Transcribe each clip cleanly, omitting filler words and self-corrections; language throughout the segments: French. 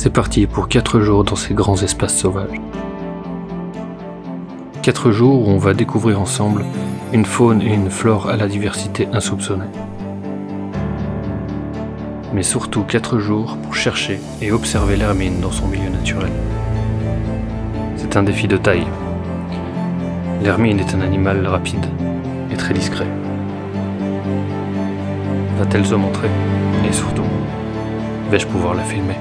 C'est parti pour 4 jours dans ces grands espaces sauvages. 4 jours où on va découvrir ensemble une faune et une flore à la diversité insoupçonnée. Mais surtout 4 jours pour chercher et observer l'hermine dans son milieu naturel. C'est un défi de taille. L'hermine est un animal rapide et très discret. Va-t-elle se montrer? Et surtout, vais-je pouvoir la filmer?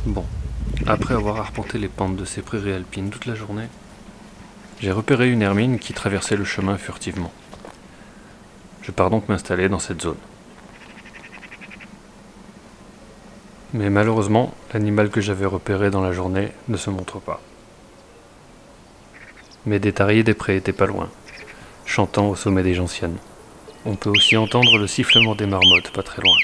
Bon, après avoir arpenté les pentes de ces prairies alpines toute la journée, j'ai repéré une hermine qui traversait le chemin furtivement. Je pars donc m'installer dans cette zone. Mais malheureusement, l'animal que j'avais repéré dans la journée ne se montre pas. Mais des tariers des prés étaient pas loin, chantant au sommet des gentianes. On peut aussi entendre le sifflement des marmottes pas très loin.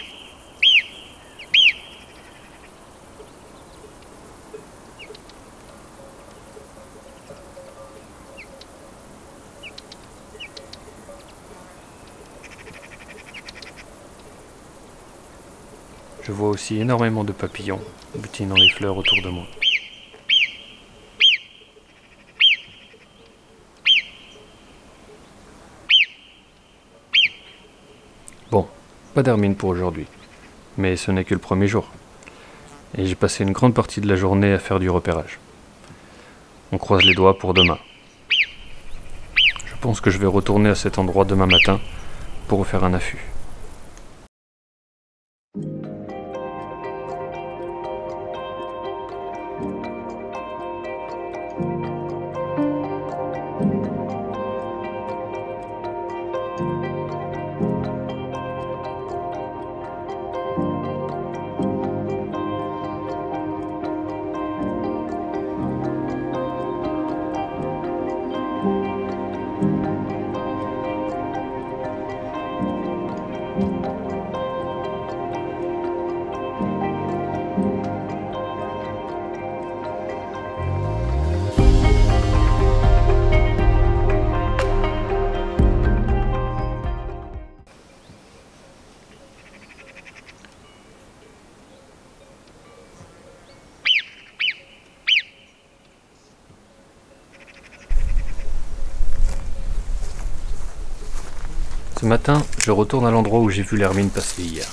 Je vois aussi énormément de papillons butinant les fleurs autour de moi. Bon, pas d'hermine pour aujourd'hui, mais ce n'est que le premier jour. Et j'ai passé une grande partie de la journée à faire du repérage. On croise les doigts pour demain. Je pense que je vais retourner à cet endroit demain matin pour refaire un affût. Ce matin, je retourne à l'endroit où j'ai vu l'hermine passer hier.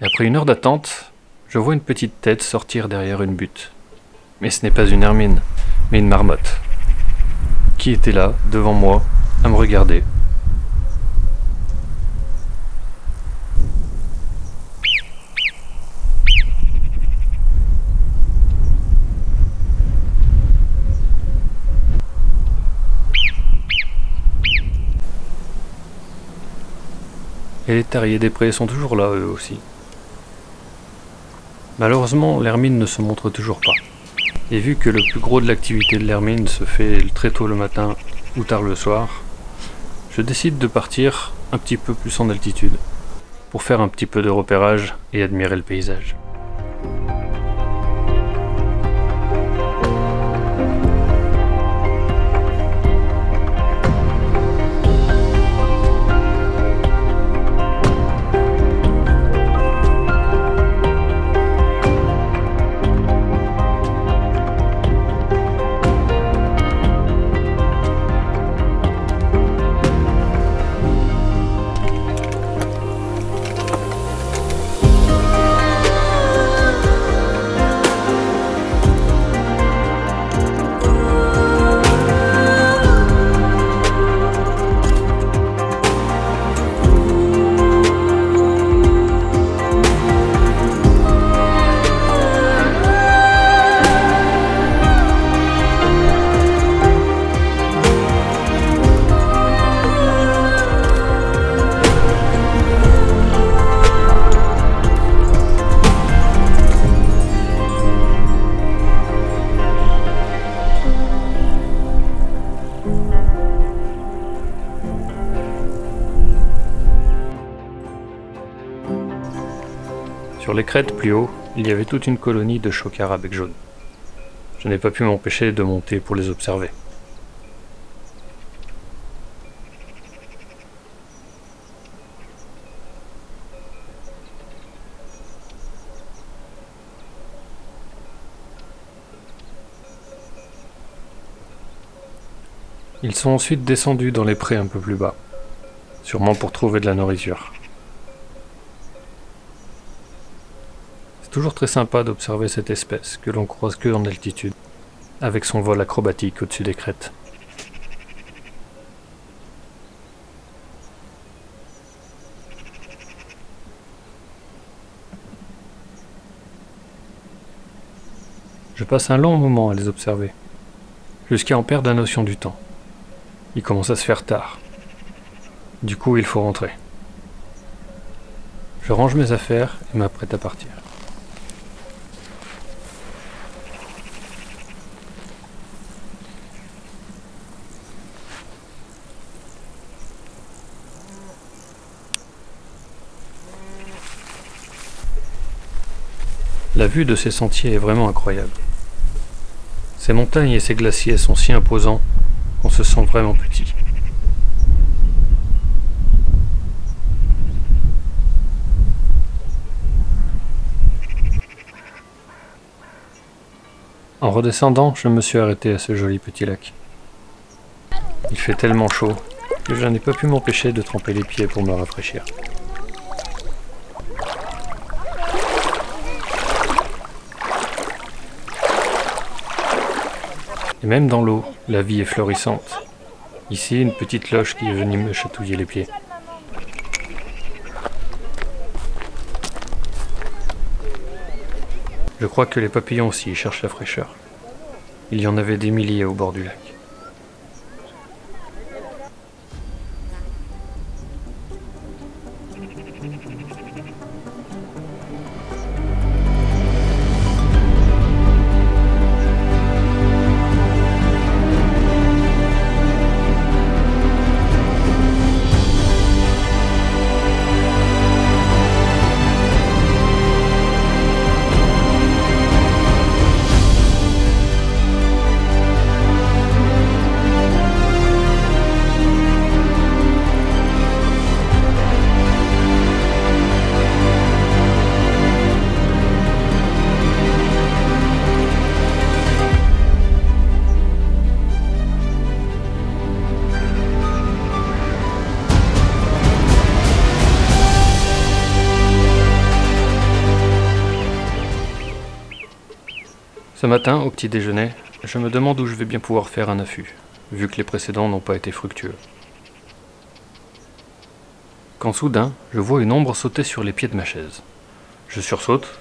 Et après une heure d'attente, je vois une petite tête sortir derrière une butte. Mais ce n'est pas une hermine, mais une marmotte, qui était là, devant moi, à me regarder. Et les terriers des prés sont toujours là, eux aussi. Malheureusement, l'hermine ne se montre toujours pas. Et vu que le plus gros de l'activité de l'hermine se fait très tôt le matin ou tard le soir, je décide de partir un petit peu plus en altitude pour faire un petit peu de repérage et admirer le paysage. Sur les crêtes plus haut, il y avait toute une colonie de chocards à bec jaune. Je n'ai pas pu m'empêcher de monter pour les observer. Ils sont ensuite descendus dans les prés un peu plus bas, sûrement pour trouver de la nourriture. C'est toujours très sympa d'observer cette espèce que l'on croise que en altitude, avec son vol acrobatique au-dessus des crêtes. Je passe un long moment à les observer, jusqu'à en perdre la notion du temps. Il commence à se faire tard. Du coup, il faut rentrer. Je range mes affaires et m'apprête à partir. La vue de ces sentiers est vraiment incroyable. Ces montagnes et ces glaciers sont si imposants qu'on se sent vraiment petit. En redescendant, je me suis arrêté à ce joli petit lac. Il fait tellement chaud que je n'ai pas pu m'empêcher de tremper les pieds pour me rafraîchir. Et même dans l'eau, la vie est florissante. Ici, une petite cloche qui est venue me chatouiller les pieds. Je crois que les papillons aussi cherchent la fraîcheur. Il y en avait des milliers au bord du lac. Ce matin, au petit déjeuner, je me demande où je vais bien pouvoir faire un affût, vu que les précédents n'ont pas été fructueux. Quand soudain, je vois une ombre sauter sur les pieds de ma chaise. Je sursaute,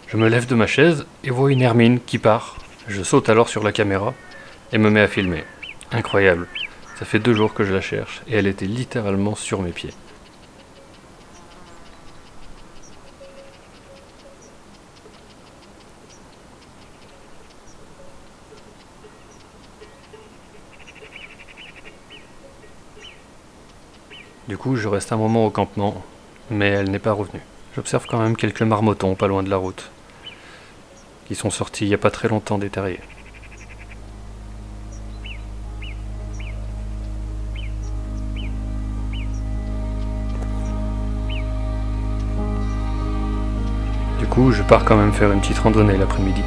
je me lève de ma chaise et vois une hermine qui part. Je saute alors sur la caméra et me mets à filmer. Incroyable, ça fait 2 jours que je la cherche et elle était littéralement sur mes pieds. Du coup, je reste un moment au campement, mais elle n'est pas revenue. J'observe quand même quelques marmotons pas loin de la route, qui sont sortis il n'y a pas très longtemps des terriers. Du coup, je pars quand même faire une petite randonnée l'après-midi.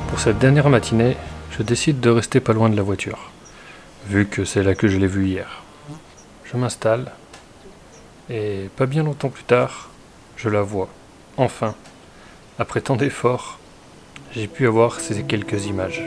Pour cette dernière matinée, je décide de rester pas loin de la voiture, vu que c'est là que je l'ai vue hier. Je m'installe, et pas bien longtemps plus tard, je la vois. Enfin, après tant d'efforts, j'ai pu avoir ces quelques images.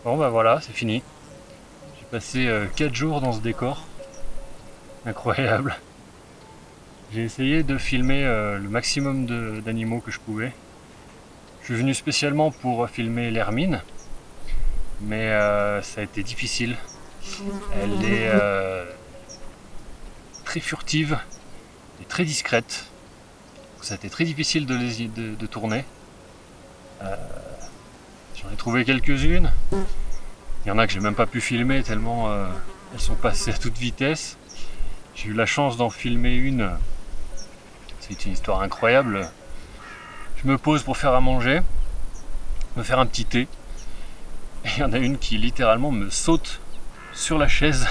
Bon bah voilà, c'est fini. J'ai passé 4 jours dans ce décor. Incroyable. J'ai essayé de filmer le maximum d'animaux que je pouvais. Je suis venu spécialement pour filmer l'hermine, mais ça a été difficile. Elle est très furtive et très discrète. Ça a été très difficile de tourner. J'en ai trouvé quelques-unes. Il y en a que j'ai même pas pu filmer tellement elles sont passées à toute vitesse. J'ai eu la chance d'en filmer une. C'est une histoire incroyable. Je me pose pour faire à manger, me faire un petit thé. Et il y en a une qui littéralement me saute sur la chaise.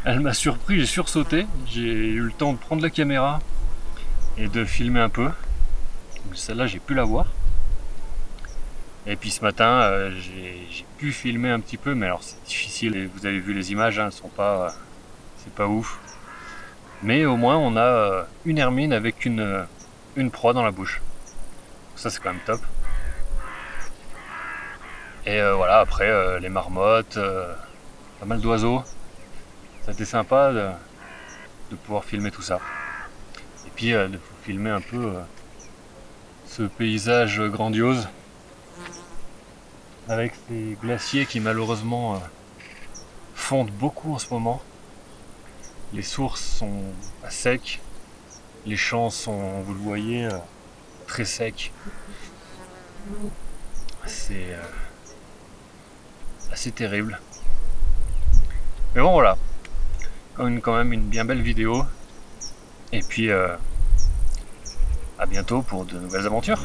Elle m'a surpris, j'ai sursauté. J'ai eu le temps de prendre la caméra et de filmer un peu. Celle-là, j'ai pu la voir. Et puis ce matin, j'ai pu filmer un petit peu, mais alors c'est difficile. Et vous avez vu les images, hein, elles sont pas, c'est pas ouf. Mais au moins, on a une hermine avec une proie dans la bouche. Ça, c'est quand même top. Et voilà, après, les marmottes, pas mal d'oiseaux. Ça a été sympa de pouvoir filmer tout ça. puis de vous filmer un peu ce paysage grandiose avec ces glaciers qui malheureusement fondent beaucoup en ce moment. Les sources sont à sec, les champs sont, vous le voyez, très secs. C'est assez terrible. Mais bon voilà, quand même une bien belle vidéo. Et puis à bientôt pour de nouvelles aventures.